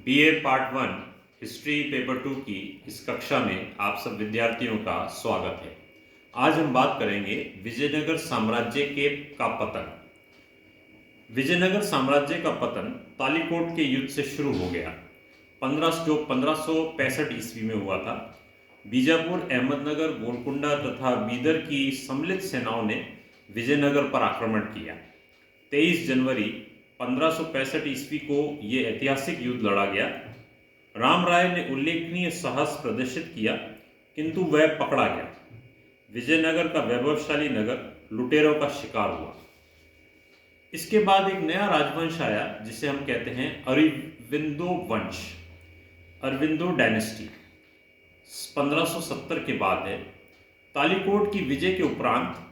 BA part 1 history paper 2 की इस कक्षा में आप सब विद्यार्थियों का स्वागत है। आज हम बात करेंगे विजयनगर साम्राज्य का पतन। विजयनगर साम्राज्य का पतन तालीकोट के युद्ध से शुरू हो गया। 1565 ईस्वी में हुआ था। बीजापुर, अहमदनगर, गोलकुंडा तथा बीदर की सम्मिलित सेनाओं ने विजयनगर पर आक्रमण किया। 23 जनवरी 1565 ईस्वी को ये ऐतिहासिक युद्ध लड़ा गया। राम राय ने उल्लेखनीय साहस प्रदर्शित किया, किंतु वह पकड़ा गया। विजयनगर का वैभवशाली नगर लुटेरों का शिकार हुआ। इसके बाद एक नया राजवंश आया जिसे हम कहते हैं अरविंदो वंश, अरविंदो डायनेस्टी। 1570 के बाद है। तालीकोट की विजय के उपरांत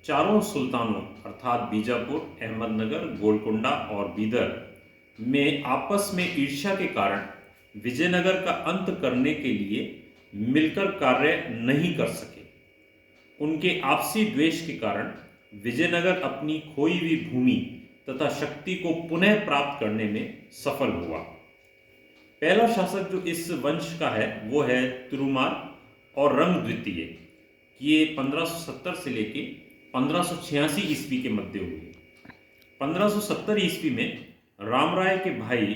चारों सुल्तानों अर्थात बीजापुर, अहमदनगर, गोलकुंडा और बीदर में आपस में ईर्ष्या के कारण विजयनगर का अंत करने के लिए मिलकर कार्य नहीं कर सके। उनके आपसी द्वेष के कारण विजयनगर अपनी खोई हुई भूमि तथा शक्ति को पुनः प्राप्त करने में सफल हुआ। पहला शासक जो इस वंश का है वो है तिरुमाल और रंग द्वितीय। ये 1570 से लेके 1586 ईस्वी के मध्य हुए। 1570 ईस्वी में राम राय के भाई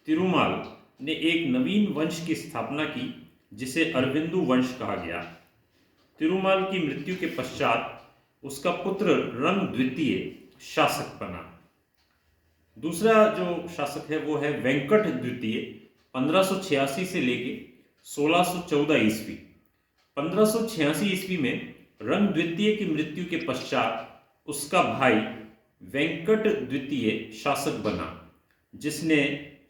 तिरुमाल ने एक नवीन वंश की स्थापना की जिसे अरविंदो वंश कहा गया। तिरुमाल की मृत्यु के पश्चात उसका पुत्र रंग द्वितीय शासक बना। दूसरा जो शासक है वो है वेंकट द्वितीय। 1586 से लेके 1614 ईस्वी। 1586 ईस्वी में रंग द्वितीय की मृत्यु के पश्चात उसका भाई वेंकट द्वितीय शासक बना, जिसने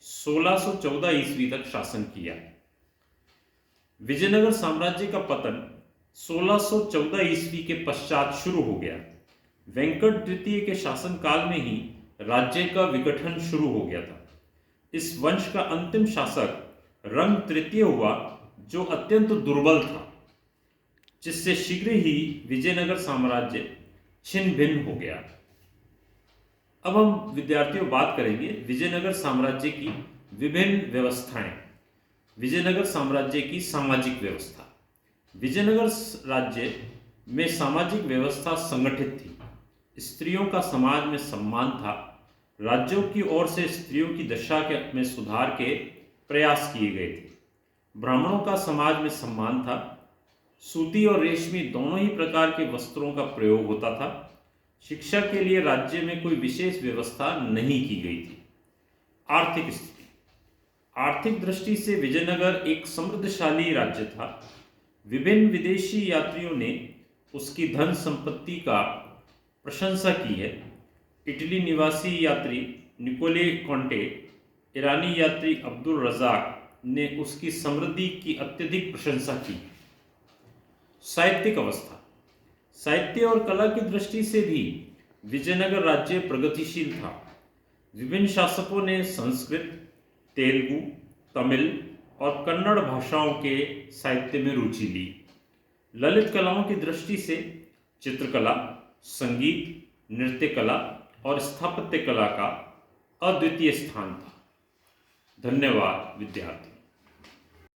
1614 ईस्वी तक शासन किया। विजयनगर साम्राज्य का पतन 1614 ईस्वी के पश्चात शुरू हो गया। वेंकट द्वितीय के शासनकाल में ही राज्य का विघटन शुरू हो गया था। इस वंश का अंतिम शासक रंग तृतीय हुआ, जो अत्यंत दुर्बल था, जिससे शीघ्र ही विजयनगर साम्राज्य छिन्न भिन्न हो गया। अब हम विद्यार्थियों बात करेंगे विजयनगर साम्राज्य की विभिन्न व्यवस्थाएं। विजयनगर साम्राज्य की सामाजिक व्यवस्था। विजयनगर राज्य में सामाजिक व्यवस्था संगठित थी। स्त्रियों का समाज में सम्मान था। राज्यों की ओर से स्त्रियों की दशा में सुधार के प्रयास किए गए थे। ब्राह्मणों का समाज में सम्मान था। सूती और रेशमी दोनों ही प्रकार के वस्त्रों का प्रयोग होता था। शिक्षा के लिए राज्य में कोई विशेष व्यवस्था नहीं की गई थी। आर्थिक स्थिति। आर्थिक दृष्टि से विजयनगर एक समृद्धशाली राज्य था। विभिन्न विदेशी यात्रियों ने उसकी धन संपत्ति का प्रशंसा की है। इटली निवासी यात्री निकोले कॉन्टे, ईरानी यात्री अब्दुल रज़ाक ने उसकी समृद्धि की अत्यधिक प्रशंसा की। साहित्यिक अवस्था। साहित्य और कला की दृष्टि से भी विजयनगर राज्य प्रगतिशील था। विभिन्न शासकों ने संस्कृत, तेलुगु, तमिल और कन्नड़ भाषाओं के साहित्य में रुचि ली। ललित कलाओं की दृष्टि से चित्रकला, संगीत, नृत्य कला और स्थापत्य कला का अद्वितीय स्थान था। धन्यवाद विद्यार्थी।